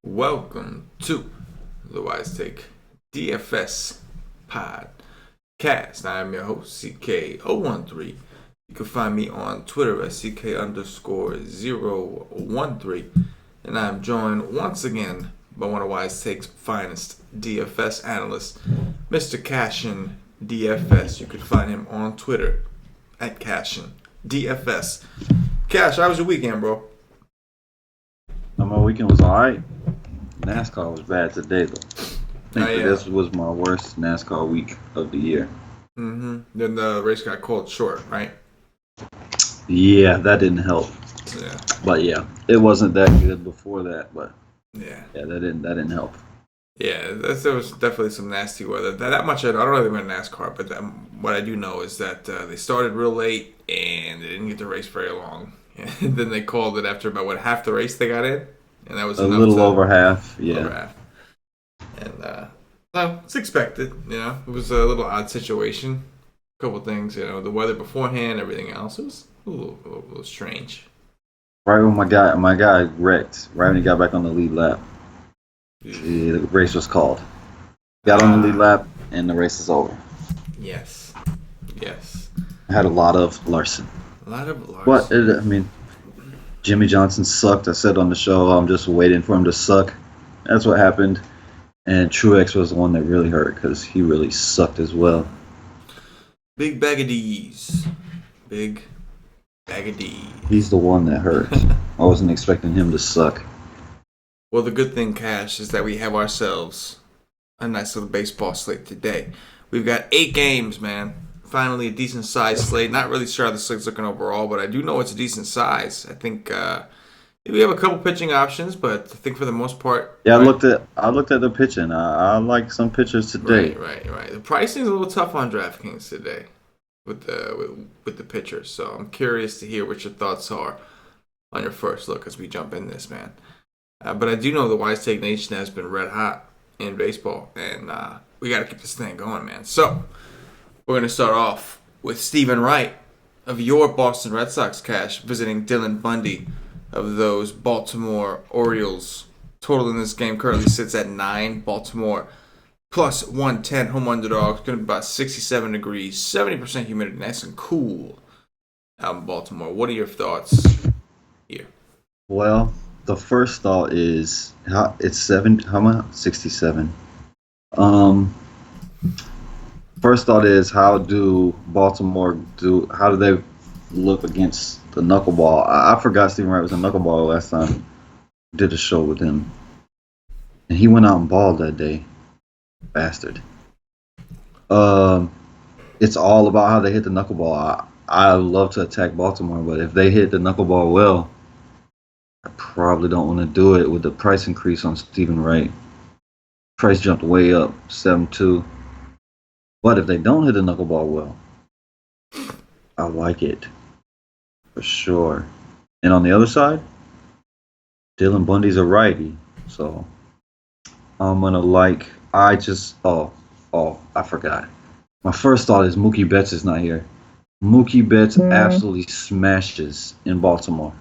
Welcome to the Wise Take DFS podcast. I am your host, CK013. You can find me on Twitter at CK_013. And I'm joined once again by one of Wise Take's finest DFS analysts, Mr. CashinDFS. You can find him on Twitter at CashinDFS. Cash, how was your weekend, bro? My weekend was alright. NASCAR was bad today, though. I think this was my worst NASCAR week of the year. Mm-hmm. Then the race got called short, right? Yeah, that didn't help. Yeah. But yeah, it wasn't that good before that. But yeah, that didn't help. Yeah, there was definitely some nasty weather. That much I don't really know NASCAR, but what I do know is that they started real late and they didn't get to race very long. And then they called it after about half the race they got in. And that was a little over half, yeah. Over half. And well, it's expected. It was a little odd situation. A couple things, the weather beforehand, everything else. It was a little strange. Right when my guy wrecked, right when he got back on the lead lap, the race was called. Got on the lead lap, and the race is over. Yes. I had a lot of Larson. But Jimmy Johnson sucked. I said on the show, I'm just waiting for him to suck. That's what happened. And Truex was the one that really hurt because he really sucked as well. Big bag of D's. Big bag of D's. He's the one that hurt. I wasn't expecting him to suck. Well, the good thing, Cash, is that we have ourselves a nice little baseball slate today. We've got 8 games, man. Finally, a decent size slate. Not really sure how the slate's looking overall, but I do know it's a decent size. I think we have a couple pitching options, but I think for the most part, yeah. Right? I looked at the pitching. I like some pitchers today. Right. The pricing's a little tough on DraftKings today with the pitchers. So I'm curious to hear what your thoughts are on your first look as we jump in this, man. But I do know the Wise Take Nation has been red hot in baseball, and we got to keep this thing going, man. So we're going to start off with Stephen Wright of your Boston Red Sox, Cash, visiting Dylan Bundy of those Baltimore Orioles. Total in this game currently sits at 9. Baltimore plus 110, home underdog. It's going to be about 67 degrees, 70% humidity, nice and cool out in Baltimore. What are your thoughts here? Well, the first thought is it's 67. First thought is how do Baltimore how do they look against the knuckleball? I forgot Stephen Wright was a knuckleball last time I did a show with him. And he went out and balled that day. Bastard. It's all about how they hit the knuckleball. I love to attack Baltimore, but if they hit the knuckleball well, I probably don't want to do it with the price increase on Stephen Wright. Price jumped way up, 7.2. But if they don't hit the knuckleball well, I like it. For sure. And on the other side, Dylan Bundy's a righty. So I'm going to I forgot. My first thought is Mookie Betts is not here. Mookie Betts absolutely smashes in Baltimore.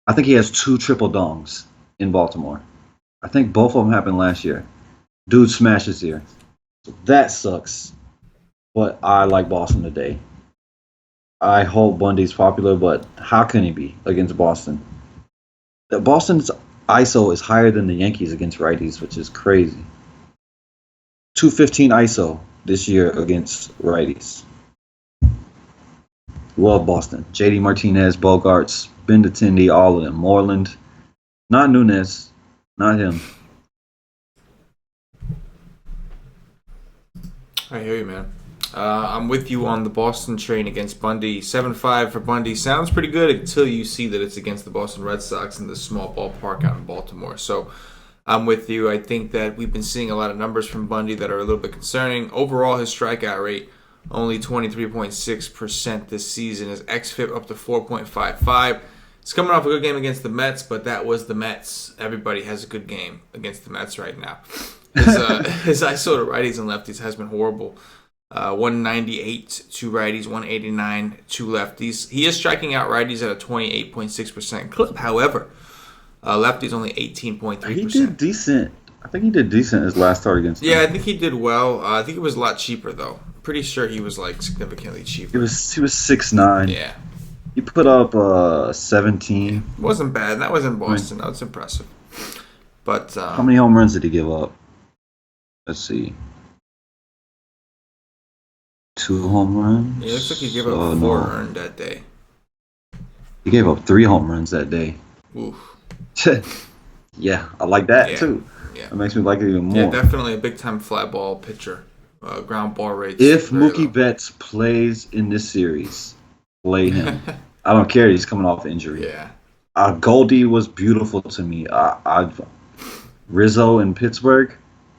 I think he has 2 triple dongs in Baltimore. I think both of them happened last year. Dude smashes here. So that sucks. But I like Boston today. I hope Bundy's popular, but how can he be against Boston? Boston's ISO is higher than the Yankees against righties, which is crazy. 215 ISO this year against righties. Love Boston. JD Martinez, Bogarts, Benintendi, all of them. Moreland. Not Nunez. Not him. I hear you, man. I'm with you on the Boston train against Bundy. 7-5 for Bundy sounds pretty good until you see that it's against the Boston Red Sox in the small ballpark out in Baltimore. So I'm with you. I think that we've been seeing a lot of numbers from Bundy that are a little bit concerning. Overall, his strikeout rate, only 23.6% this season. His xFIP up to 4.55. It's coming off a good game against the Mets, but that was the Mets. Everybody has a good game against the Mets right now. His ISO to righties and lefties has been horrible. 198 to righties, 189 to lefties. He is striking out righties at a 28.6% clip. However, lefties only 18.3%. He did decent. I think he did decent his last start against them. Yeah, I think he did well. I think it was a lot cheaper though. Pretty sure he was like significantly cheaper. He was 6'9". Yeah. He put up 17. Wasn't bad. That was in Boston. That was impressive. But how many home runs did he give up? Let's see. 2 home runs. Yeah, it looks like he gave up 4 earned that day. He gave up 3 home runs that day. Oof. Yeah, I like that too. Yeah. It makes me like it even more. Yeah, definitely a big time fly ball pitcher. Ground ball rates. If Mookie Betts plays in this series, play him. I don't care. He's coming off injury. Yeah. Goldie was beautiful to me. Rizzo in Pittsburgh,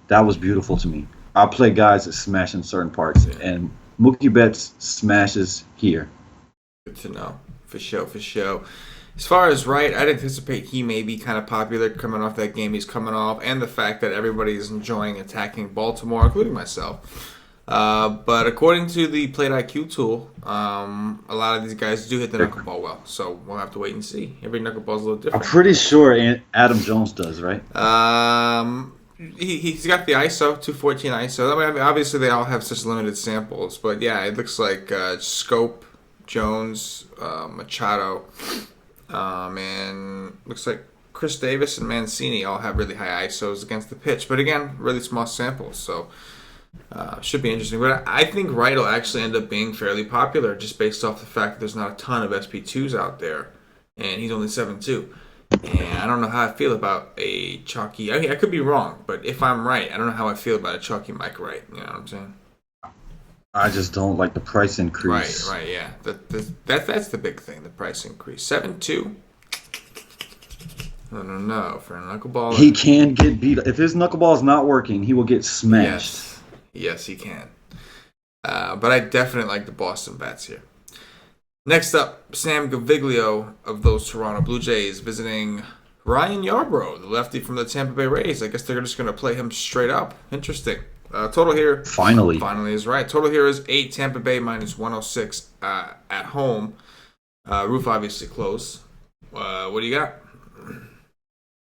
that was beautiful to me. I play guys that smash in certain parts, and Mookie Betts smashes here. Good to know. For sure. As far as right, I'd anticipate he may be kind of popular coming off that game he's coming off, and the fact that everybody is enjoying attacking Baltimore, including myself. But according to the Plate IQ tool, a lot of these guys do hit the knuckleball well. So we'll have to wait and see. Every knuckleball is a little different. I'm pretty sure Adam Jones does, right? He's got the ISO, 214 ISO. I mean, obviously, they all have such limited samples. But yeah, it looks like Scope, Jones, Machado, and looks like Chris Davis and Mancini all have really high ISOs against the pitch. But again, really small samples. So should be interesting. But I think Wright will actually end up being fairly popular just based off the fact that there's not a ton of SP2s out there. And he's only 7'2". And I don't know how I feel about a chalky. I mean, I could be wrong, but if I'm right, I don't know how I feel about a chalky Mike Wright. You know what I'm saying? I just don't like the price increase. Right, yeah. That's the big thing, the price increase. 7'2". I don't know. For a knuckleball, he can get beat. If his knuckleball is not working, he will get smashed. Yes, he can. But I definitely like the Boston bats here. Next up, Sam Gaviglio of those Toronto Blue Jays visiting Ryan Yarbrough, the lefty from the Tampa Bay Rays. I guess they're just going to play him straight up. Interesting. Total here. Finally is right. Total here is 8. Tampa Bay minus 106 at home. Roof obviously closed. What do you got?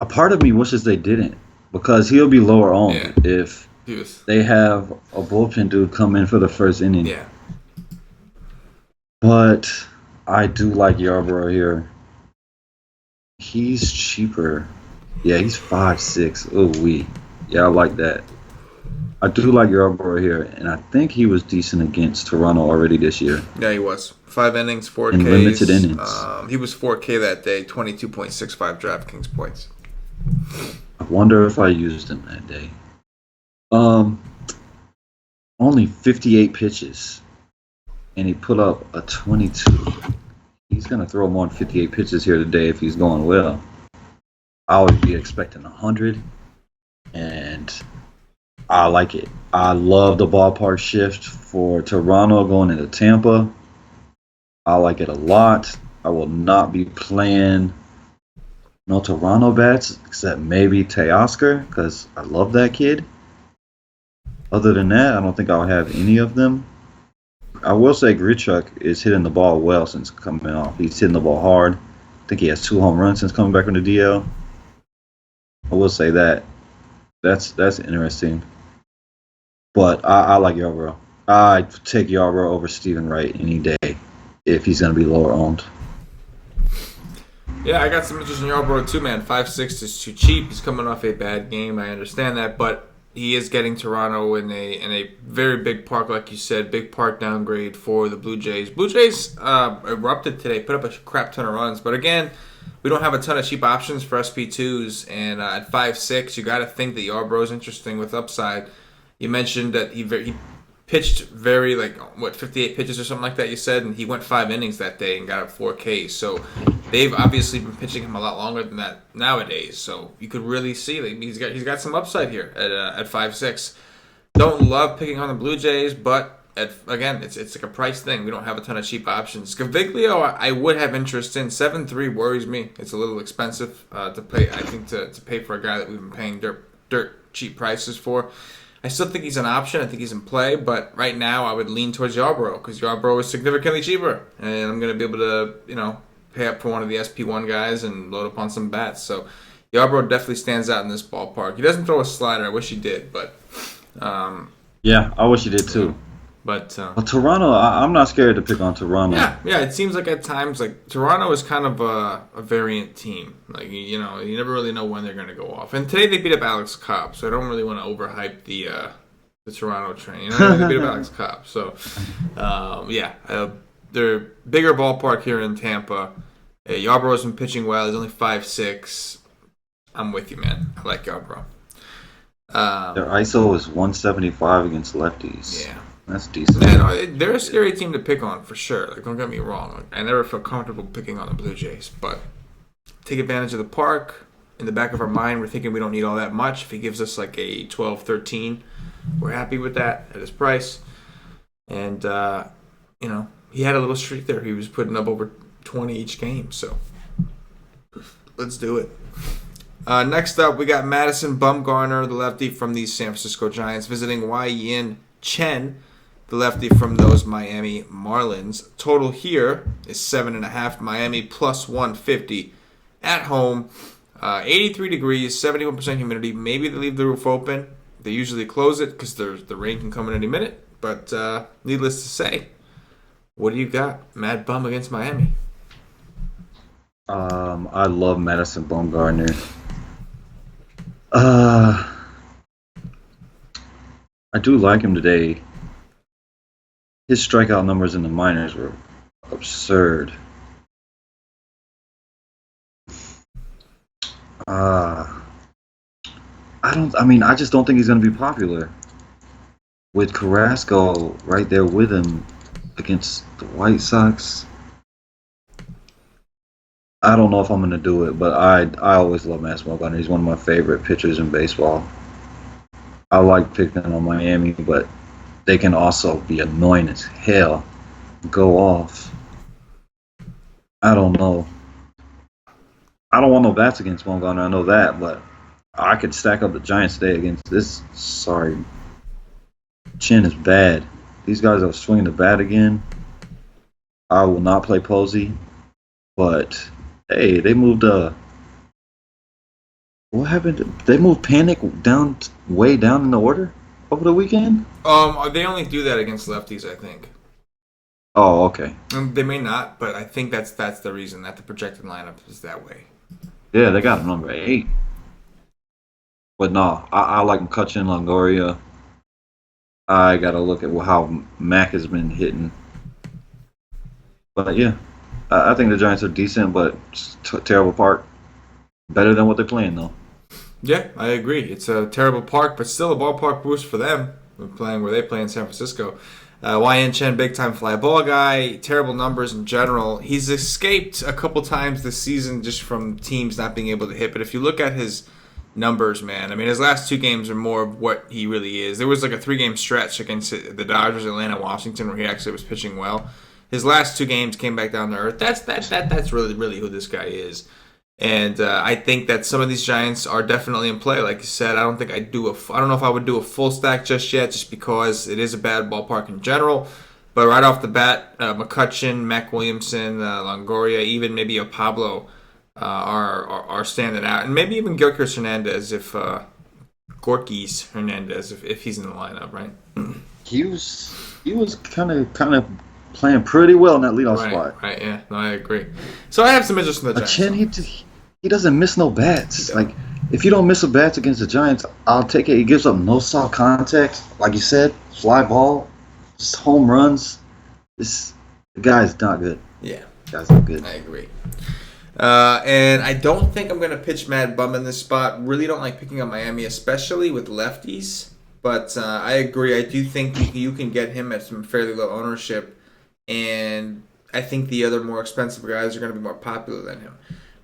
A part of me wishes they didn't, because he'll be lower owned if they have a bullpen dude come in for the first inning. Yeah. But I do like Yarbrough here. He's cheaper. Yeah, he's 5'6". Oh, yeah, I like that. I do like Yarbrough here, and I think he was decent against Toronto already this year. Yeah, he was. 5 innings, 4 Ks. In limited innings. He was 4K that day, 22.65 DraftKings points. I wonder if I used him that day. Only 58 pitches. And he put up a 22. He's going to throw more than 58 pitches here today if he's going well. I would be expecting 100. And I like it. I love the ballpark shift for Toronto going into Tampa. I like it a lot. I will not be playing no Toronto bats except maybe Teoscar, because I love that kid. Other than that, I don't think I'll have any of them. I will say Grichuk is hitting the ball well since coming off. He's hitting the ball hard. I think he has 2 home runs since coming back from the DL. I will say that. That's interesting. But I like Yarbrough. I'd take Yarbrough over Stephen Wright any day if he's going to be lower owned. Yeah, I got some interest in Yarbrough too, man. 5'6" is too cheap. He's coming off a bad game. I understand that, but he is getting Toronto in a very big park, like you said, big park downgrade for the Blue Jays. Blue Jays erupted today, put up a crap ton of runs, but again, we don't have a ton of cheap options for SP2s, and at 5'6", you got to think that Yarbrough is interesting with upside. You mentioned that he pitched 58 pitches or something like that, you said, and he went 5 innings that day and got up 4 Ks. So they've obviously been pitching him a lot longer than that nowadays. So you could really see that he's got some upside here at 5'6". Don't love picking on the Blue Jays, but again, it's like a price thing. We don't have a ton of cheap options. Gaviglio, I would have interest in. 7'3" worries me. It's a little expensive to pay. I think to pay for a guy that we've been paying dirt cheap prices for. I still think he's an option. I think he's in play, but right now I would lean towards Yarbrough because Yarbrough is significantly cheaper, and I'm going to be able to, pay up for one of the SP1 guys and load up on some bats. So Yarbrough definitely stands out in this ballpark. He doesn't throw a slider. I wish he did, but Yeah, I wish you did too. but But Toronto, I'm not scared to pick on Toronto. yeah. It seems like at times like Toronto is kind of a variant team. Like you never really know when they're going to go off. And today they beat up Alex Cobb, so I don't really want to overhype the Toronto train. They beat up Alex Cobb, so they're bigger ballpark here in Tampa. Yarborough's been pitching well. He's only 5'6". I'm with you, man. I like Yarbrough. Their ISO is 175 against lefties. Yeah. That's decent. And they're a scary team to pick on for sure. Like, don't get me wrong. Like, I never feel comfortable picking on the Blue Jays, but take advantage of the park. In the back of our mind, we're thinking we don't need all that much. If he gives us like a 12-13, we're happy with that at his price. And he had a little streak there. He was putting up over 20 each game. So let's do it. Next up, we got Madison Bumgarner, the lefty from the San Francisco Giants, visiting Wei-Yin Chen, the lefty from those Miami Marlins. Total here is 7.5. Miami plus 150 at home. 83 degrees, 71% humidity. Maybe they leave the roof open. They usually close it because the rain can come in any minute. But needless to say, what do you got? Mad Bum against Miami. I love Madison Bumgarner. I do like him today. His strikeout numbers in the minors were absurd. I just don't think he's going to be popular. With Carrasco right there with him against the White Sox, I don't know if I'm going to do it, but I always love Madison Bumgarner. He's one of my favorite pitchers in baseball. I like picking on Miami, but they can also be annoying as hell. Go off. I don't know. I don't want no bats against Bumgarner, I know that, but I could stack up the Giants today against this. Sorry. Chin is bad. These guys are swinging the bat again. I will not play Posey, but hey, they moved what happened? They moved Panic way down in the order over the weekend? They only do that against lefties, I think. Oh, okay. They may not, but I think that's the reason that the projected lineup is that way. Yeah, they got him number 8. But no, I like McCutchen, Longoria. I gotta look at how Mac has been hitting. But yeah, I think the Giants are decent, but terrible park. Better than what they're playing, though. Yeah, I agree. It's a terrible park, but still a ballpark boost for them. They're playing where they play in San Francisco. Wei-Yin Chen, big-time fly ball guy. Terrible numbers in general. He's escaped a couple times this season just from teams not being able to hit. But if you look at his numbers, man, I mean, his last 2 games are more of what he really is. There was like a 3-game stretch against the Dodgers, Atlanta, Washington, where he actually was pitching well. His last 2 games came back down to earth. That's really who this guy is. And I think that some of these Giants are definitely in play. Like you said, I don't know if I would do a full stack just yet, just because it is a bad ballpark in general. But right off the bat, McCutchen, Mac Williamson, Longoria, even maybe a Pablo are standing out, and maybe even Gilchrist Hernandez if he's in the lineup, right? He was kind of playing pretty well in that leadoff spot. Right, yeah, no, I agree. So I have some interest in the Giants. Chen, he doesn't miss no bats. Like, if you don't miss a bats against the Giants, I'll take it. He gives up no soft contact, like you said, fly ball, just home runs. The guy's not good. Yeah, the guy's not good. I agree. And I don't think I'm going to pitch Mad Bum in this spot. Really don't like picking on Miami, especially with lefties. But I agree. I do think you can get him at some fairly low ownership. And I think the other more expensive guys are going to be more popular than him.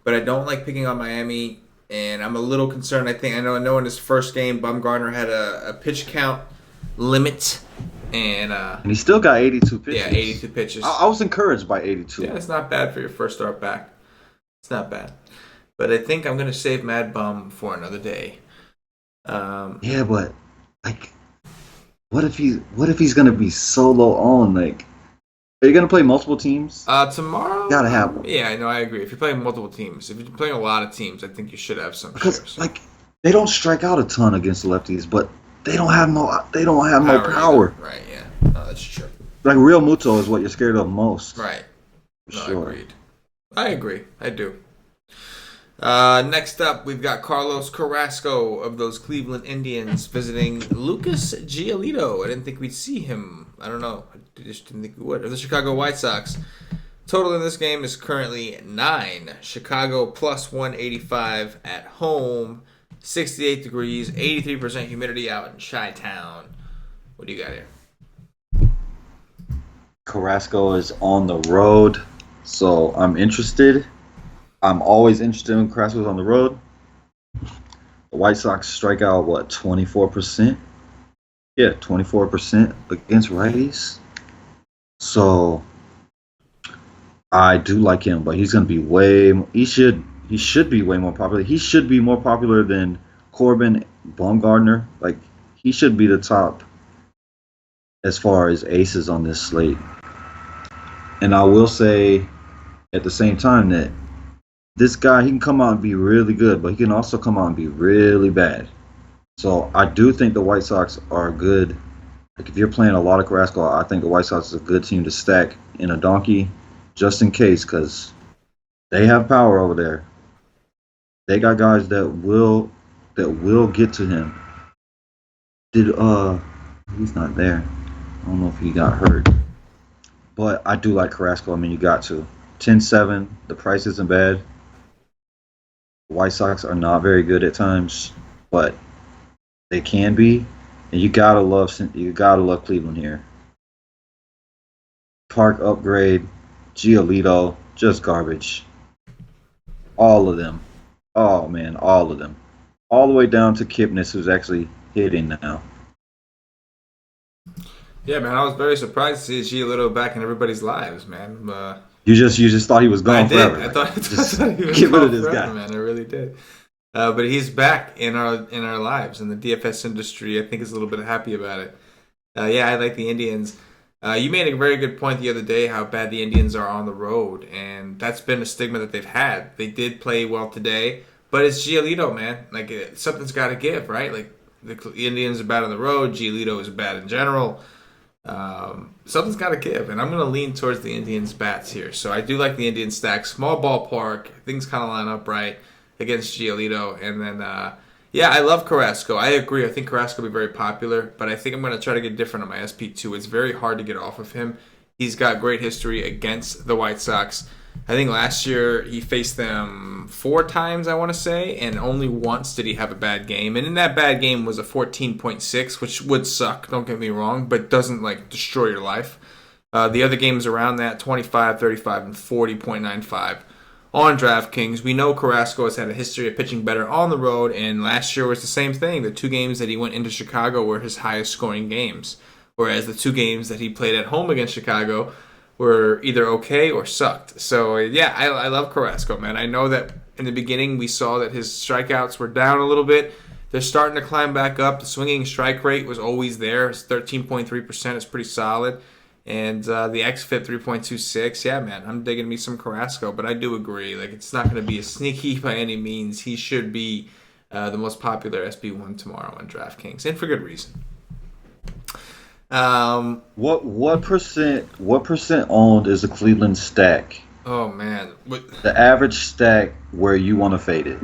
But I don't like picking on Miami. And I'm a little concerned. I know in his first game, Bumgarner had a pitch count limit. And he still got 82 pitches. Yeah, 82 pitches. I was encouraged by 82. Yeah, it's not bad for your first start back. It's not bad. But I think I'm going to save Mad Bum for another day. Yeah, but like what if he's gonna be solo on? Like, are you gonna play multiple teams? Tomorrow? Gotta have one. Yeah, I know, I agree. If you're playing multiple teams, if you're playing a lot of teams, I think you should have some Because shares. like they don't strike out a ton against lefties, but they don't have no power. Either. Right, yeah. No, that's true. Like Real Muto is what you're scared of most. Right. No, Sure. agreed. I agree. I do. Next up, we've got Carlos Carrasco of those Cleveland Indians visiting Lucas Giolito. I didn't think we'd see him. I don't know. I just didn't think we would. Of the Chicago White Sox. Total in this game is currently 9. Chicago plus 185 at home. 68 degrees, 83% humidity out in Chi-Town. What do you got here? Carrasco is on the road, so I'm interested. I'm always interested when Carrasco's on the road. The White Sox strike out, 24%? Yeah, 24% against righties. So I do like him, but he's going to be he should be way more popular. He should be more popular than Corbin Baumgartner. Like, he should be the top as far as aces on this slate. And I will say at the same time that this guy, he can come out and be really good, but he can also come out and be really bad. So I do think the White Sox are good. Like, if you're playing a lot of Carrasco, I think the White Sox is a good team to stack in a donkey just in case, because they have power over there. They got guys that will get to him. He's not there. I don't know if he got hurt. But I do like Carrasco. I mean, you got to. 10-7, the price isn't bad. The White Sox are not very good at times, but they can be. And you gotta love Cleveland here. Park upgrade, Giolito, just garbage. All of them. Oh man, all of them. All the way down to Kipnis, who's actually hitting now. Yeah, man, I was very surprised to see Giolito back in everybody's lives, man. You just thought he was gone forever. I thought he was get rid gone of this forever, guy, man. I really did. But he's back in our lives, and the DFS industry, I think, is a little bit happy about it. Yeah, I like the Indians. You made a very good point the other day how bad the Indians are on the road, and that's been a stigma that they've had. They did play well today, but it's Giolito, man. Like, something's got to give, right? Like, the Indians are bad on the road. Giolito is bad in general. Something's got to give, and I'm going to lean towards the Indians' bats here. So I do like the Indians stack. Small ballpark. Things kind of line up right against Giolito. And then, yeah, I love Carrasco. I agree. I think Carrasco will be very popular, but I think I'm going to try to get different on my SP2. It's very hard to get off of him. He's got great history against the White Sox. I think last year he faced them 4 times, I want to say, and only once did he have a bad game. And in that bad game was a 14.6, which would suck, don't get me wrong, but doesn't, like, destroy your life. The other games around that, 25, 35, and 40.95 on DraftKings. We know Carrasco has had a history of pitching better on the road, and last year was the same thing. The 2 games that he went into Chicago were his highest scoring games, whereas the 2 games that he played at home against Chicago were either okay or sucked. So, yeah, I love Carrasco, man. I know that in the beginning we saw that his strikeouts were down a little bit. They're starting to climb back up. The swinging strike rate was always there. It's 13.3%. It's pretty solid. And the XFIP 3.26. Yeah, man, I'm digging me some Carrasco, but I do agree. Like, it's not going to be a sneaky by any means. He should be the most popular SB1 tomorrow on DraftKings, and for good reason. What percent owned is a Cleveland stack? Oh man, the average stack where you want to fade it.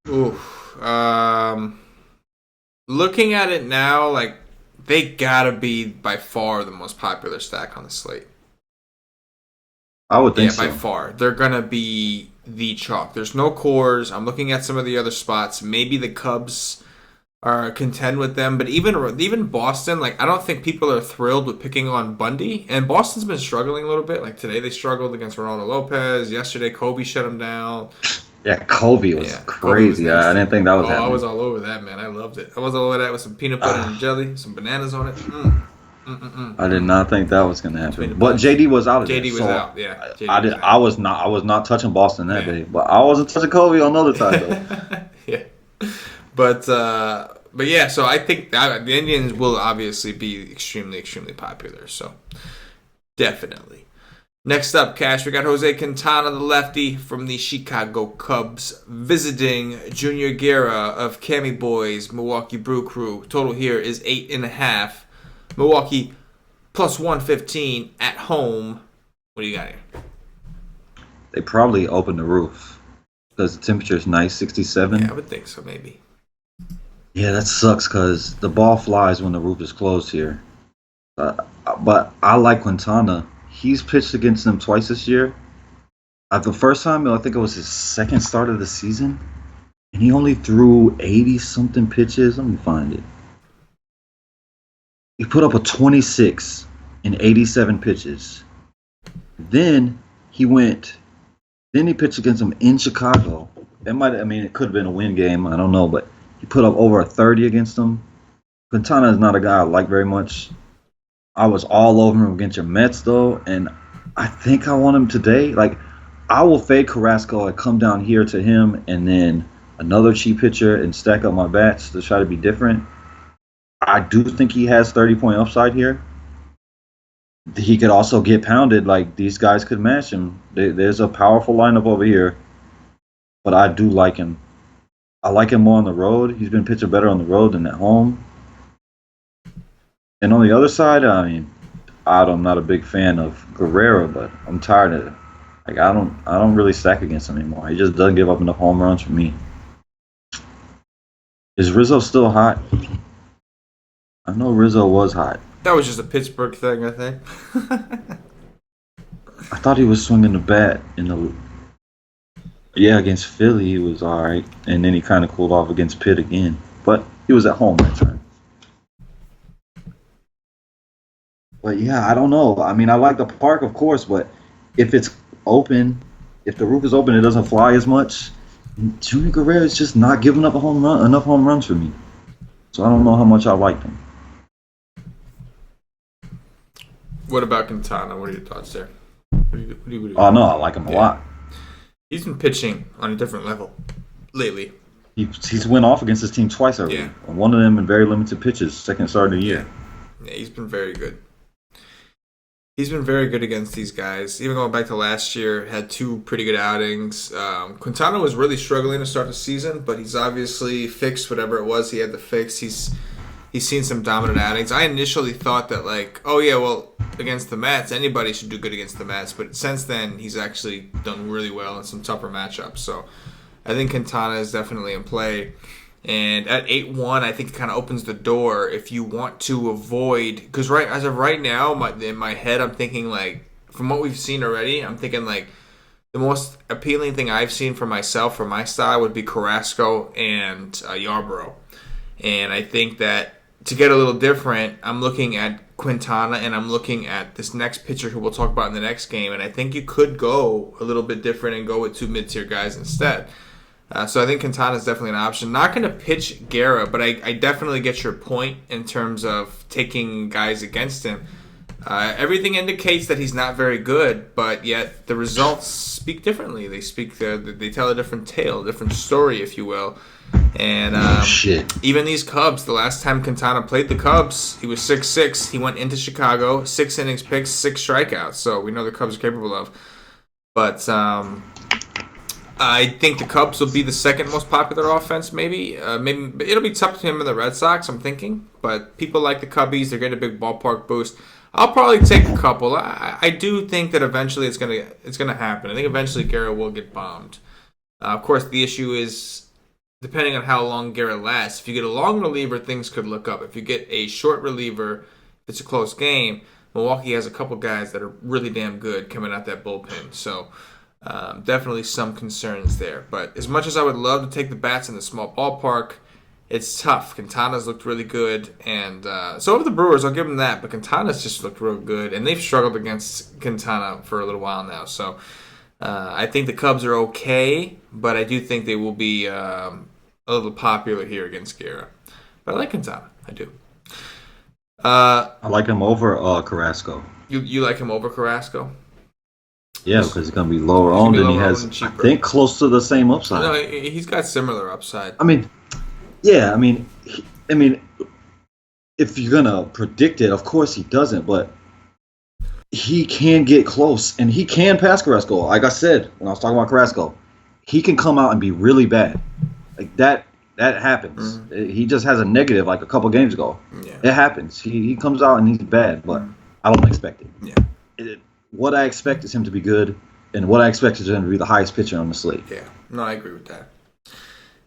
Oof. Looking at it now, like, they gotta be by far the most popular stack on the slate. I would think so. Yeah, by far. They're gonna be the chalk. There's no cores. I'm looking at some of the other spots. Maybe the Cubs are contend with them, but even Boston, like, I don't think people are thrilled with picking on Bundy, and Boston's been struggling a little bit. Like, today they struggled against Ronaldo Lopez. Yesterday Kobe shut him down. Yeah, Kobe was crazy. Kobe was I didn't think that was happening. I was all over that, man. I loved it. I was all over that with some peanut butter and jelly, some bananas on it. I did not think that was going to happen. But JD was out of there. JD was out, yeah. I was not touching Boston that day, but I wasn't touching Kobe on the other side, though. Yeah. But But yeah, so I think the Indians will obviously be extremely, extremely popular. So definitely. Next up, Cash, we got Jose Quintana, the lefty from the Chicago Cubs, visiting Junior Guerra of Cami Boys, Milwaukee Brew Crew. Total here is 8.5. Milwaukee plus 115 at home. What do you got here? They probably open the roof because the temperature is nice, 67. Yeah, I would think so, maybe. Yeah, that sucks because the ball flies when the roof is closed here. But I like Quintana. He's pitched against them twice this year. The first time, I think it was his second start of the season, and he only threw 80-something pitches. Let me find it. He put up a 26 in 87 pitches. Then he pitched against them in Chicago. It could have been a win game. I don't know, but he put up over a 30 against them. Quintana is not a guy I like very much. I was all over him against your Mets, though, and I think I want him today. Like, I will fade Carrasco and come down here to him and then another cheap pitcher and stack up my bats to try to be different. I do think he has 30-point upside here. He could also get pounded. Like, these guys could match him. There's a powerful lineup over here, but I do like him. I like him more on the road. He's been pitching better on the road than at home. And on the other side, I'm not a big fan of Guerrero, but I'm tired of it. Like, I don't really stack against him anymore. He just doesn't give up enough home runs for me. Is Rizzo still hot? I know Rizzo was hot. That was just a Pittsburgh thing, I think. I thought he was swinging the bat against Philly. He was all right, and then he kind of cooled off against Pitt again. But he was at home that time. But yeah, I don't know. I mean, I like the park, of course, but if it's open, if the roof is open, it doesn't fly as much. Junior Guerrero is just not giving up enough home runs for me. So I don't know how much I like them. What about Quintana? What are your thoughts there? Oh, no, I like him a lot. He's been pitching on a different level lately. He's went off against his team twice already. Yeah. One of them in very limited pitches, second start of the year. Yeah, he's been very good. He's been very good against these guys. Even going back to last year, had two pretty good outings. Quintana was really struggling to start the season, but he's obviously fixed whatever it was he had to fix. He's seen some dominant outings. I initially thought that, against the Mets, anybody should do good against the Mets. But since then, he's actually done really well in some tougher matchups. So I think Quintana is definitely in play. And at 8-1, I think it kind of opens the door if you want to avoid, because as of right now, in my head, I'm thinking from what we've seen already, I'm thinking the most appealing thing I've seen for myself, for my style, would be Carrasco and Yarbrough. And I think that to get a little different, I'm looking at Quintana and I'm looking at this next pitcher who we'll talk about in the next game. And I think you could go a little bit different and go with two mid-tier guys instead. So I think Quintana is definitely an option. Not going to pitch Guerra, but I definitely get your point in terms of taking guys against him. Everything indicates that he's not very good, but yet the results speak differently. They tell a different tale, a different story, if you will. And even these Cubs, the last time Quintana played the Cubs, he was 6'6". He went into Chicago, 6 innings pitched, 6 strikeouts. So we know the Cubs are capable of. But I think the Cubs will be the second most popular offense, maybe it'll be tough to him and the Red Sox, I'm thinking. But people like the Cubbies. They're getting a big ballpark boost. I'll probably take a couple. I do think that eventually it's gonna happen. I think eventually Guerra will get bombed. Of course, the issue is depending on how long Guerra lasts. If you get a long reliever, things could look up. If you get a short reliever, if it's a close game, Milwaukee has a couple guys that are really damn good coming out that bullpen. So definitely some concerns there. But as much as I would love to take the bats in the small ballpark, it's tough. Quintana's looked really good, and so have the Brewers. I'll give them that. But Quintana's just looked real good, and they've struggled against Quintana for a little while now. So I think the Cubs are okay, but I do think they will be a little popular here against Guerra. But I like Quintana. I do. I like him over Carrasco. You like him over Carrasco? Yeah, because it's going to be lower owned, and he has, I think, close to the same upside. No, he's got similar upside. I mean, I mean, if you're gonna predict it, of course he doesn't, but he can get close and he can pass Carrasco. Like I said when I was talking about Carrasco, he can come out and be really bad. Like that happens. He just has a negative like a couple games ago. Yeah. It happens. He comes out and he's bad, but I don't expect it. Yeah. What I expect is him to be good, and what I expect is him to be the highest pitcher on the slate. Yeah. No, I agree with that.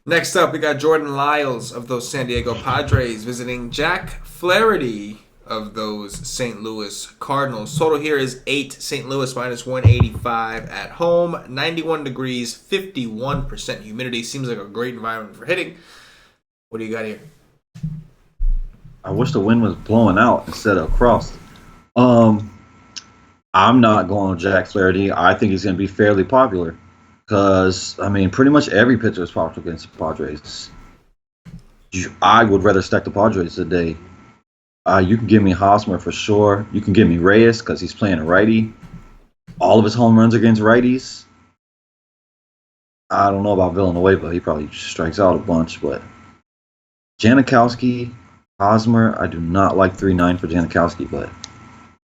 Next up, we got Jordan Lyles of those San Diego Padres visiting Jack Flaherty of those St. Louis Cardinals. Total here is 8. St. Louis minus 185 at home. 91 degrees, 51% humidity. Seems like a great environment for hitting. What do you got here? I wish the wind was blowing out instead of across. I'm not going with Jack Flaherty. I think he's going to be fairly popular. Because, I mean, pretty much every pitcher is popular against the Padres. I would rather stack the Padres today. You can give me Hosmer for sure. You can give me Reyes because he's playing a righty. All of his home runs are against righties. I don't know about Villanueva. He probably strikes out a bunch. But Janikowski, Hosmer, I do not like 3-9 for Janikowski, but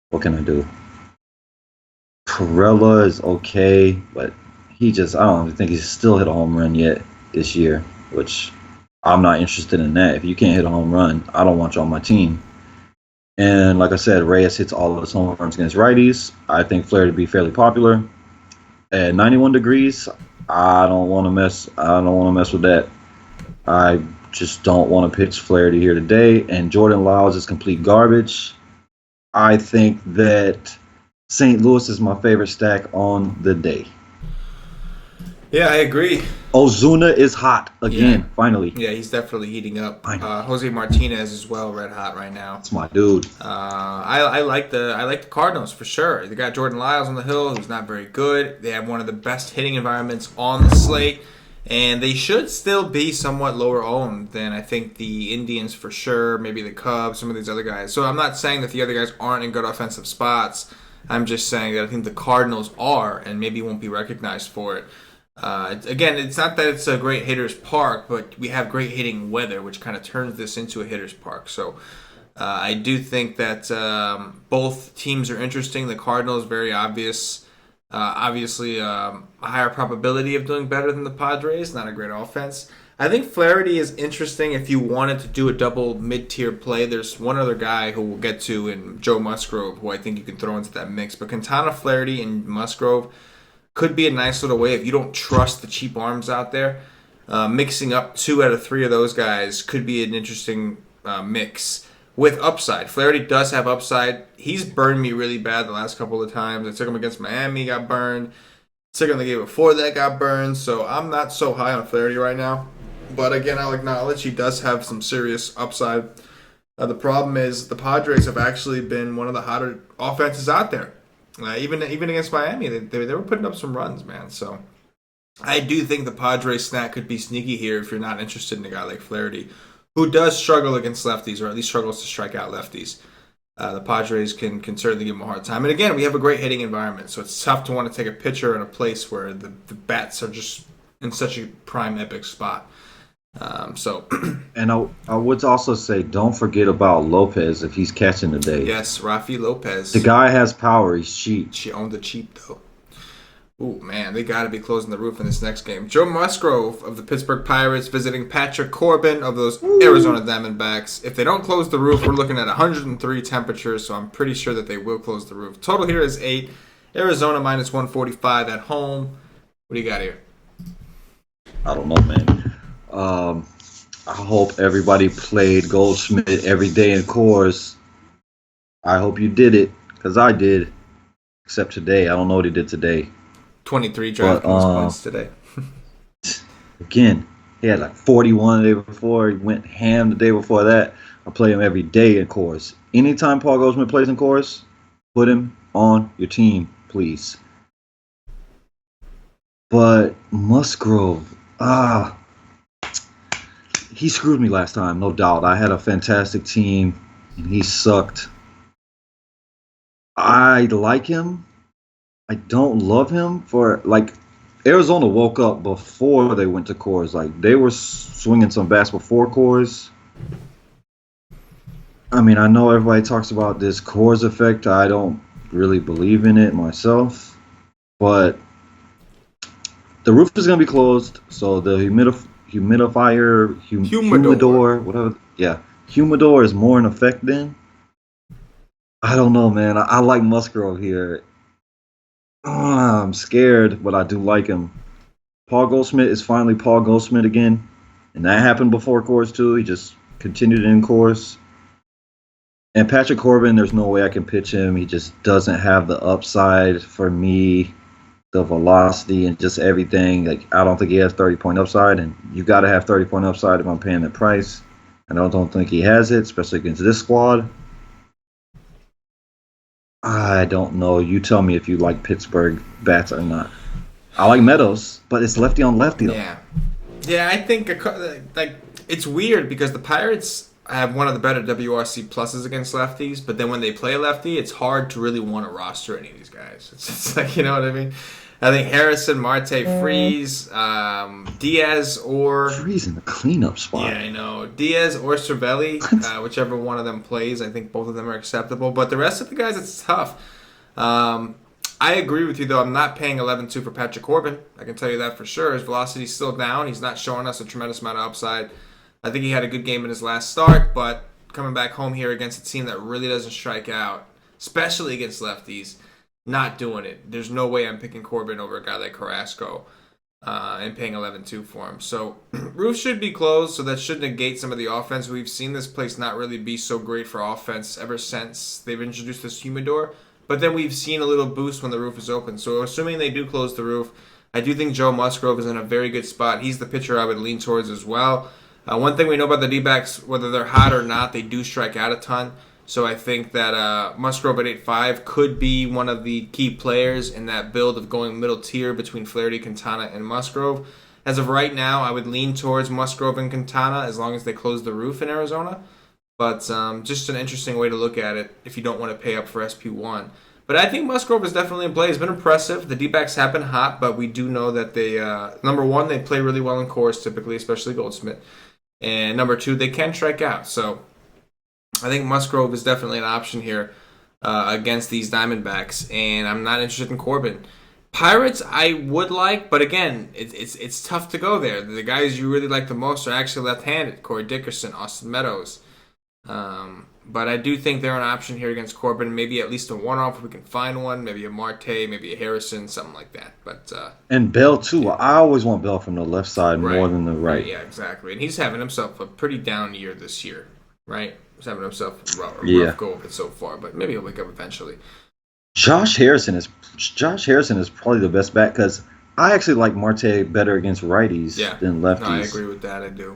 what can I do? Perella is okay, but I don't think he's still hit a home run yet this year, which I'm not interested in that. If you can't hit a home run, I don't want you on my team. And like I said, Reyes hits all of his home runs against righties. I think Flaherty to be fairly popular. At 91 degrees, I don't want to mess with that. I just don't want to pitch Flaherty here today. And Jordan Lyles is complete garbage. I think that St. Louis is my favorite stack on the day. Yeah, I agree. Ozuna is hot again, finally. Yeah, he's definitely heating up. Jose Martinez is well red hot right now. That's my dude. I like the Cardinals for sure. They got Jordan Lyles on the hill, who's not very good. They have one of the best hitting environments on the slate, and they should still be somewhat lower owned than I think the Indians for sure, maybe the Cubs, some of these other guys. So I'm not saying that the other guys aren't in good offensive spots. I'm just saying that I think the Cardinals are, and maybe won't be recognized for it. Again, it's not that it's a great hitter's park, but we have great hitting weather, which kind of turns this into a hitter's park. So I do think that both teams are interesting. The Cardinals, very obviously a higher probability of doing better than the Padres. Not a great offense. I think Flaherty is interesting if you wanted to do a double mid-tier play. There's one other guy who we'll get to in Joe Musgrove, who I think you can throw into that mix. But Quintana, Flaherty, and Musgrove could be a nice little way if you don't trust the cheap arms out there. Mixing up 2 out of 3 of those guys could be an interesting mix with upside. Flaherty does have upside. He's burned me really bad the last couple of times. I took him against Miami, got burned. Took him the game before that, got burned. So I'm not so high on Flaherty right now. But again, I'll acknowledge he does have some serious upside. The problem is the Padres have actually been one of the hotter offenses out there. Even against Miami, they were putting up some runs, man. So I do think the Padres snack could be sneaky here if you're not interested in a guy like Flaherty, who does struggle against lefties, or at least struggles to strike out lefties. The Padres can certainly give him a hard time. And again, we have a great hitting environment, so it's tough to want to take a pitcher in a place where the bats are just in such a prime epic spot. And I would also say don't forget about Lopez if he's catching today. Yes, Rafi Lopez. The guy has power. He's cheap. She owned the cheap though. Ooh, man, they got to be closing the roof in this next game. Joe Musgrove of the Pittsburgh Pirates visiting Patrick Corbin of those Arizona Diamondbacks. If they don't close the roof, we're looking at 103 temperatures, so I'm pretty sure that they will close the roof. Total here is 8. Arizona minus 145 at home. What do you got here? I don't know, man. I hope everybody played Goldschmidt every day in Coors. I hope you did it, because I did. Except today. I don't know what he did today. 23 DraftKings points today. Again, he had like 41 the day before. He went ham the day before that. I play him every day in Coors. Anytime Paul Goldschmidt plays in Coors, put him on your team, please. But Musgrove, he screwed me last time, no doubt. I had a fantastic team, and he sucked. I like him. I don't love him for, like, Arizona woke up before they went to Coors. Like, they were swinging some bats before Coors. I mean, I know everybody talks about this Coors effect. I don't really believe in it myself, but the roof is going to be closed, so the humidifier, Humidor. humidor, whatever, yeah, humidor is more in effect then. I don't know, man. I like Musgrove here. I'm scared, but I do like him. Paul Goldschmidt is finally Paul Goldschmidt again, and that happened before Coors too. He just continued in Coors. And Patrick Corbin, there's no way I can pitch him. He just doesn't have the upside for me, the velocity and just everything. Like I don't think he has 30-point upside, and you got to have 30-point upside if I'm paying that price. And I don't think he has it, especially against this squad. I don't know. You tell me if you like Pittsburgh bats or not. I like Meadows, but it's lefty on lefty though. Yeah. I think like it's weird because the Pirates have one of the better WRC pluses against lefties, but then when they play a lefty, it's hard to really want to roster any of these guys. It's like, you know what I mean? I think Harrison, Marte, Freeze, Diaz, or Freeze in the cleanup spot. Yeah, I know. Diaz or Cervelli, whichever one of them plays. I think both of them are acceptable. But the rest of the guys, it's tough. I agree with you, though. I'm not paying 11-2 for Patrick Corbin. I can tell you that for sure. His velocity's still down. He's not showing us a tremendous amount of upside. I think he had a good game in his last start, but coming back home here against a team that really doesn't strike out, especially against lefties, not doing it. There's no way I'm picking Corbin over a guy like Carrasco and paying 11-2 for him. So roof should be closed, so that should negate some of the offense. We've seen this place not really be so great for offense ever since they've introduced this humidor. But then we've seen a little boost when the roof is open. So assuming they do close the roof, I do think Joe Musgrove is in a very good spot. He's the pitcher I would lean towards as well. One thing we know about the D-backs, whether they're hot or not, they do strike out a ton. So I think that Musgrove at 8.5 could be one of the key players in that build of going middle tier between Flaherty, Quintana, and Musgrove. As of right now, I would lean towards Musgrove and Quintana as long as they close the roof in Arizona. But just an interesting way to look at it if you don't want to pay up for SP1. But I think Musgrove is definitely in play. He's been impressive. The D-backs have been hot, but we do know that they, number one, they play really well in Coors typically, especially Goldschmidt. And number two, they can strike out. So I think Musgrove is definitely an option here against these Diamondbacks. And I'm not interested in Corbin. Pirates, I would like, but again, it's tough to go there. The guys you really like the most are actually left-handed. Corey Dickerson, Austin Meadows. But I do think they're an option here against Corbin. Maybe at least a one-off if we can find one. Maybe a Marte, maybe a Harrison, something like that. But and Bell, too. Yeah. I always want Bell from the left side more than the right. Yeah, exactly. And he's having himself a pretty down year this year, right? He's having himself a rough go of it so far, but maybe he'll wake up eventually. Josh Harrison is probably the best bat because I actually like Marte better against righties than lefties. No, I agree with that. I do.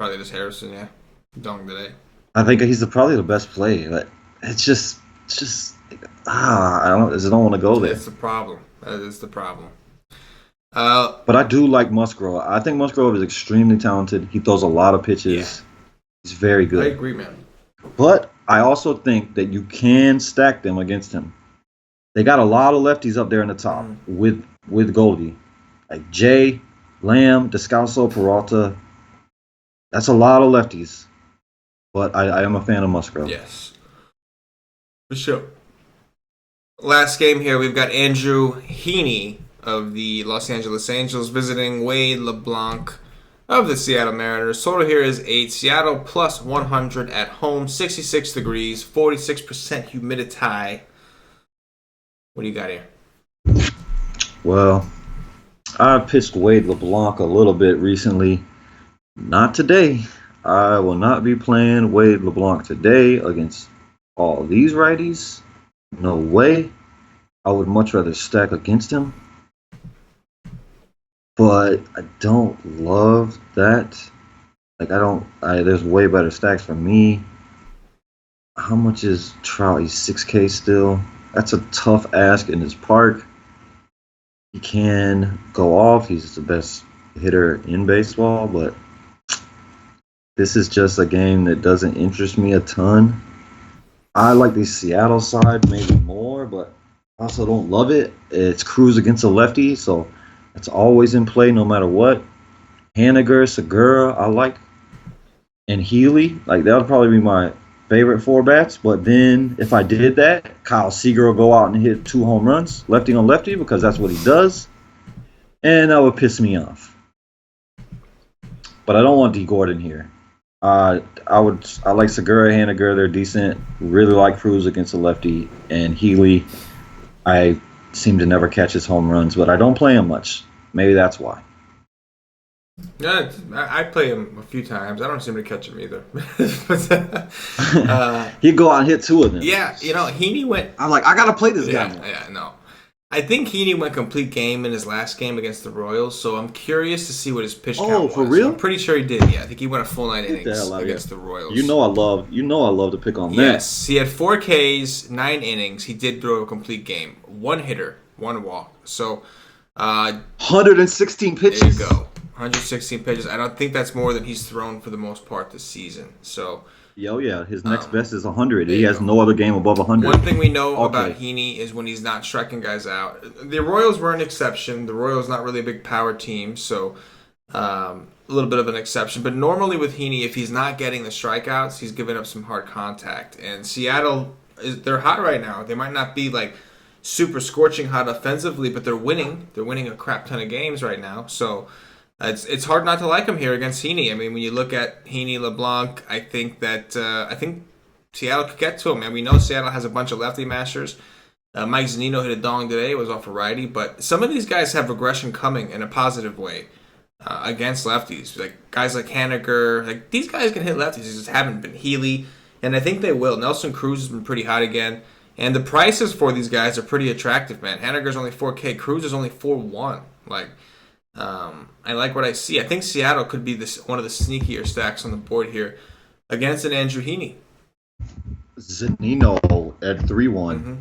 Probably just Harrison, yeah. Dong today. I think he's probably the best play, but it's just I just don't want to go there. That's the problem. That is the problem. But I do like Musgrove. I think Musgrove is extremely talented. He throws a lot of pitches. Yeah. He's very good. I agree, man. But I also think that you can stack them against him. They got a lot of lefties up there in the top with Goldie, like Jay, Lamb, Descalso, Peralta. That's a lot of lefties. But I am a fan of Musgrove. Yes. For sure. Last game here, we've got Andrew Heaney of the Los Angeles Angels visiting Wade LeBlanc of the Seattle Mariners. Total here is 8. Seattle plus 100 at home. 66 degrees. 46% humidity. What do you got here? Well, I pitched Wade LeBlanc a little bit recently. Not today. I will not be playing Wade LeBlanc today against all these righties. No way. I would much rather stack against him. But I don't love that. Like, there's way better stacks for me. How much is Trout? He's 6K still. That's a tough ask in this park. He can go off. He's the best hitter in baseball, but this is just a game that doesn't interest me a ton. I like the Seattle side maybe more, but I also don't love it. It's Cruz against a lefty, so it's always in play no matter what. Haniger, Segura, I like. And Healy, like that would probably be my favorite four bats. But then if I did that, Kyle Seager will go out and hit 2 home runs, lefty on lefty, because that's what he does, and that would piss me off. But I don't want D Gordon here. I like Segura, Haniger. They're decent. Really like Cruz against a lefty, and Healy. I seem to never catch his home runs, but I don't play him much. Maybe that's why. Yeah, I play him a few times. I don't seem to catch him either. He'd go out and hit 2 of them. Yeah, Heaney went. I'm like, I gotta play this guy. Yeah, no. I think Heaney went complete game in his last game against the Royals, so I'm curious to see what his pitch count was. Oh, for real? I'm pretty sure he did. Yeah, I think he went a full 9 innings against the Royals. You know I love to pick on that. Yes, he had 4 Ks, 9 innings. He did throw a complete game. 1 hitter, 1 walk. So, 116 pitches. There you go. 116 pitches. I don't think that's more than he's thrown for the most part this season. So. Yeah. His next best is 100. He has no other game above 100. One thing we know about Heaney is when he's not striking guys out. The Royals were an exception. The Royals not really a big power team, so a little bit of an exception. But normally with Heaney, if he's not getting the strikeouts, he's giving up some hard contact. And Seattle, they're hot right now. They might not be like super scorching hot offensively, but they're winning. They're winning a crap ton of games right now. So it's hard not to like him here against Heaney. I mean, when you look at Heaney, LeBlanc, I think Seattle could get to him. And we know Seattle has a bunch of lefty mashers. Mike Zunino hit a dong today. It was off a righty. But some of these guys have regression coming in a positive way against lefties. Like guys like Haniger. Like these guys can hit lefties. They just haven't been. Healy. And I think they will. Nelson Cruz has been pretty hot again. And the prices for these guys are pretty attractive, man. Haniger's only 4K. Cruz is only 4-1. Like, I like what I see. I think Seattle could be one of the sneakier stacks on the board here against an Andrew Heaney. Zunino at 3-1. Mm-hmm.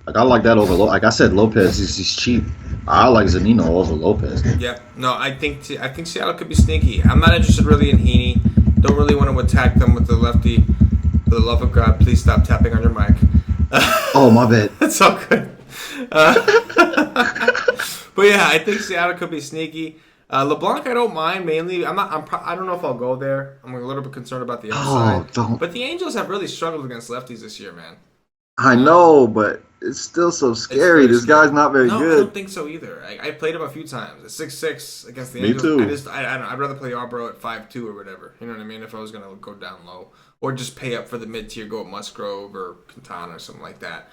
Like I like that over. Like I said, Lopez he's cheap. I like Zunino over Lopez. Yeah, no, I think Seattle could be sneaky. I'm not interested really in Heaney. Don't really want to attack them with the lefty. For the love of God, please stop tapping on your mic. Oh, my bad. That's all good. But yeah, I think Seattle could be sneaky. LeBlanc, I don't mind mainly. I don't know if I'll go there. I'm a little bit concerned about the upside. Oh, don't. But the Angels have really struggled against lefties this year, man. I know, but it's still so scary. This guy's not very good. I don't think so either. I played him a few times. At 6'6" against the Angels. Me too. I'd rather play Arbro at 5'2" or whatever. You know what I mean? If I was going to go down low. Or just pay up for the mid-tier, go at Musgrove or Quintana or something like that.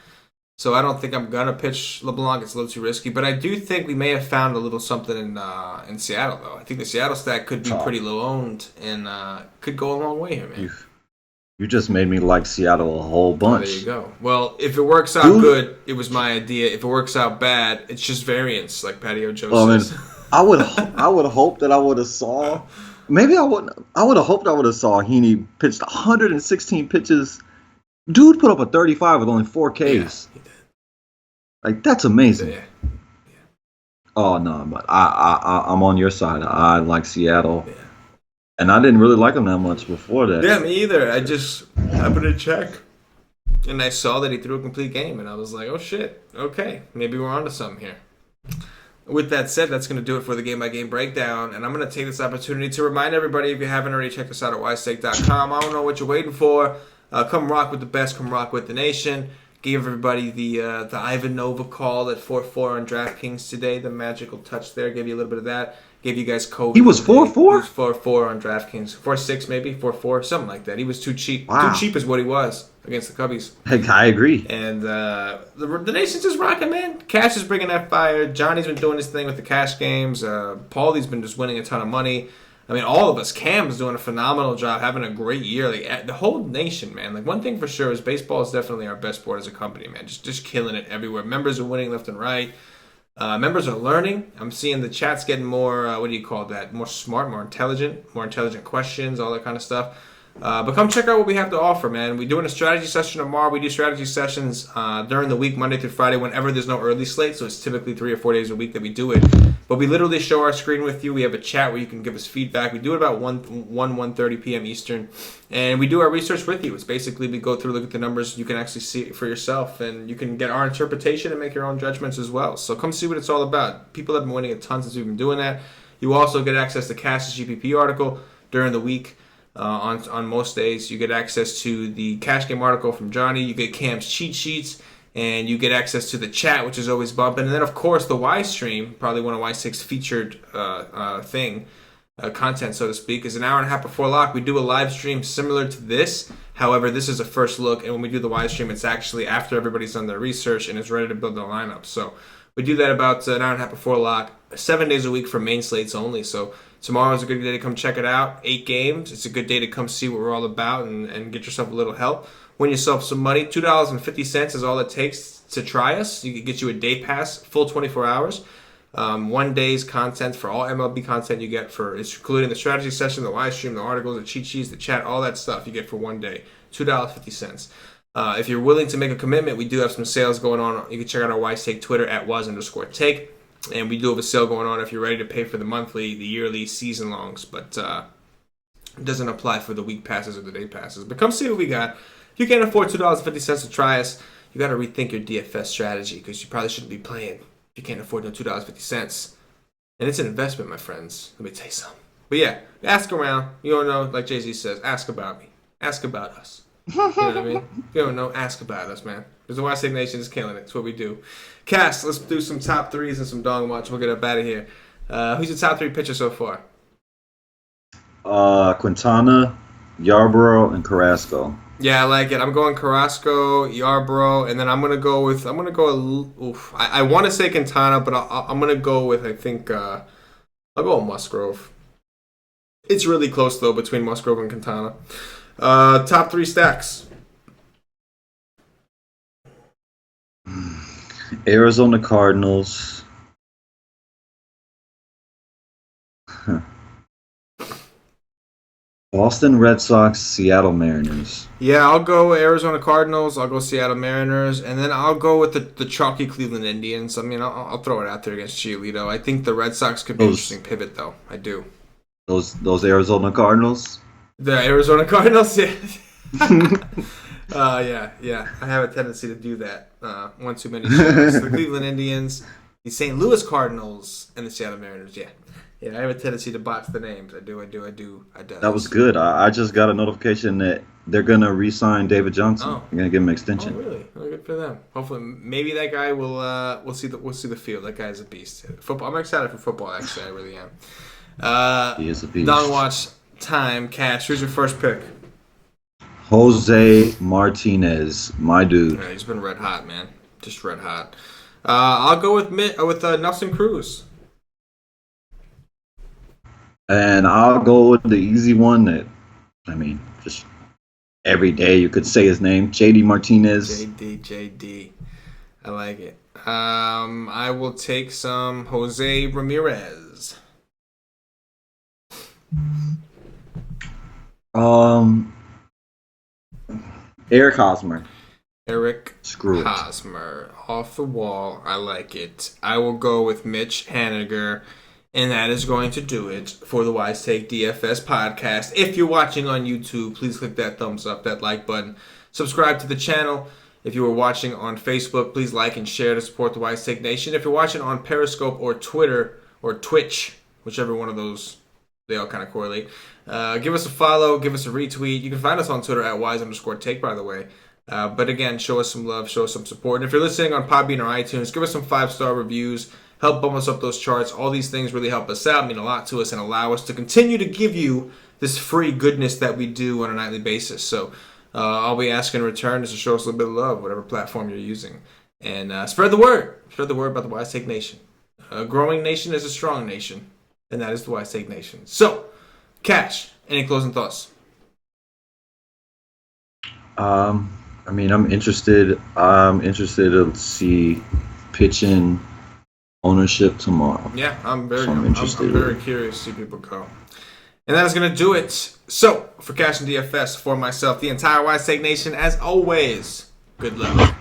So I don't think I'm going to pitch LeBlanc. It's a little too risky. But I do think we may have found a little something in Seattle, though. I think the Seattle stack could be pretty low-owned and could go a long way here, man. You just made me like Seattle a whole bunch. There you go. Well, if it works out good, it was my idea. If it works out bad, it's just variance, like Patio Joe says. I would hope that I would have saw. Maybe I wouldn't. I would have hoped I would have saw Heaney pitched 116 pitches. Dude put up a 35 with only 4 Ks. Yeah, he did. Like that's amazing. Yeah. Oh no, but I'm on your side. I like Seattle. Yeah. And I didn't really like him that much before that. Yeah, me either. I just happened to check. And I saw that he threw a complete game. And I was like, oh, shit. Okay. Maybe we're onto something here. With that said, that's going to do it for the game-by-game breakdown. And I'm going to take this opportunity to remind everybody, if you haven't already, checked us out at wisestake.com. I don't know what you're waiting for. Come rock with the best. Come rock with the nation. Gave everybody the Ivan Nova call at 4-4 on DraftKings today. The magical touch there. Gave you a little bit of that. Gave you guys code. He was 4-4? He was 4-4 on DraftKings. 4-6 maybe, 4-4, something like that. He was too cheap. Wow. Too cheap is what he was against the Cubbies. Heck, I agree. And the nation's just rocking, man. Cash is bringing that fire. Johnny's been doing his thing with the cash games. Paulie's been just winning a ton of money. I mean, all of us. Cam's doing a phenomenal job, having a great year. Like the whole nation, man. Like one thing for sure is baseball is definitely our best sport as a company, man. Just killing it everywhere. Members are winning left and right. Members are learning. I'm seeing the chats getting more, more smart, more intelligent questions, all that kind of stuff. But come check out what we have to offer, man. We're doing a strategy session tomorrow. We do strategy sessions during the week, Monday through Friday, whenever there's no early slate. So it's typically 3 or 4 days a week that we do it. But we literally show our screen with you. We have a chat where you can give us feedback. We do it about 1:30 p.m. Eastern. And we do our research with you. It's basically we go through, look at the numbers. You can actually see it for yourself. And you can get our interpretation and make your own judgments as well. So come see what it's all about. People have been winning a ton since we've been doing that. You also get access to Cash's GPP article during the week. on most days. You get access to the cash game article from Johnny. You get Cam's cheat sheets, and you get access to the chat, which is always bumping. And then, of course, the Y stream, probably one of Y6 featured content, so to speak, is an hour and a half before lock. We do a live stream similar to this. However, this is a first look, and when we do the Y stream, it's actually after everybody's done their research and is ready to build their lineup. So we do that about an hour and a half before lock, 7 days a week for main slates only. So tomorrow is a good day to come check it out. 8 games. It's a good day to come see what we're all about and get yourself a little help. Win yourself some money. $2.50 is all it takes to try us. You can get you a day pass, full 24 hours. 1 day's content for all MLB content you get for, including the strategy session, the live stream, the articles, the cheat sheets, the chat, all that stuff you get for 1 day. $2.50. If you're willing to make a commitment, we do have some sales going on. You can check out our YTake Twitter at @was_take. And we do have a sale going on if you're ready to pay for the monthly, the yearly, season longs. But it doesn't apply for the week passes or the day passes. But come see what we got. If you can't afford $2.50 to try us, you got to rethink your DFS strategy because you probably shouldn't be playing if you can't afford no $2.50. And it's an investment, my friends. Let me tell you something. But yeah, ask around. You don't know, like Jay-Z says, ask about me. Ask about us. You know what I mean? If you don't know, ask about us, man. Because the YSig Nation is killing it. It's what we do. Cass, let's do some top threes and some dong watch. We'll get up out of here. Who's your top 3 pitcher so far? Quintana, Yarbrough, and Carrasco. Yeah, I like it. I'm going Carrasco, Yarbrough, and then I'm gonna go. I want to say Quintana, but I'm gonna go with. I think I'll go with Musgrove. It's really close though between Musgrove and Quintana. Top 3 stacks. Arizona Cardinals. Boston Red Sox, Seattle Mariners. Yeah, I'll go Arizona Cardinals. I'll go Seattle Mariners, and then I'll go with the chalky Cleveland Indians. I mean, I'll throw it out there against Giolito. I think the Red Sox could be an interesting pivot, though. I do. Those Arizona Cardinals. The Arizona Cardinals, yeah. Yeah. I have a tendency to do that. One too many shows. The Cleveland Indians, the St. Louis Cardinals, and the Seattle Mariners. Yeah, I have a tendency to botch the names. I do. That was good. I just got a notification that they're gonna re-sign David Johnson. Oh. They're gonna give him an extension. Oh, really? Well, good for them. Hopefully, maybe that guy will. We'll see the field. That guy's a beast. Football. I'm excited for football. Actually, I really am. He is a beast. Dong watch time. Cash. Who's your first pick? Jose Martinez, my dude. Yeah, he's been red hot, man. Just red hot. I'll go with Nelson Cruz. And I'll go with the easy one that, just every day you could say his name, JD Martinez. JD. I like it. I will take some Jose Ramirez. Eric Hosmer. Screw it. Hosmer. Off the wall. I like it. I will go with Mitch Haniger. And that is going to do it for the YTake DFS podcast. If you're watching on YouTube, please click that thumbs up, that like button. Subscribe to the channel. If you were watching on Facebook, please like and share to support the YTake Nation. If you're watching on Periscope or Twitter or Twitch, whichever one of those, they all kind of correlate, give us a follow, give us a retweet. You can find us on Twitter at @wise_take, by the way. But again, show us some love, show us some support. And if you're listening on Podbean or iTunes, give us some 5-star reviews. Help bump us up those charts. All these things really help us out, mean a lot to us, and allow us to continue to give you this free goodness that we do on a nightly basis. So all we ask in return is to show us a little bit of love, whatever platform you're using. And spread the word. Spread the word about the YTake Nation. A growing nation is a strong nation, and that is the YTake Nation. So, Cash, any closing thoughts? I'm interested. I'm interested to see pitching ownership tomorrow. Yeah, I'm very curious to see people go. And that is going to do it. So, for CashinDFS, for myself, the entire YTake Nation, as always, good luck.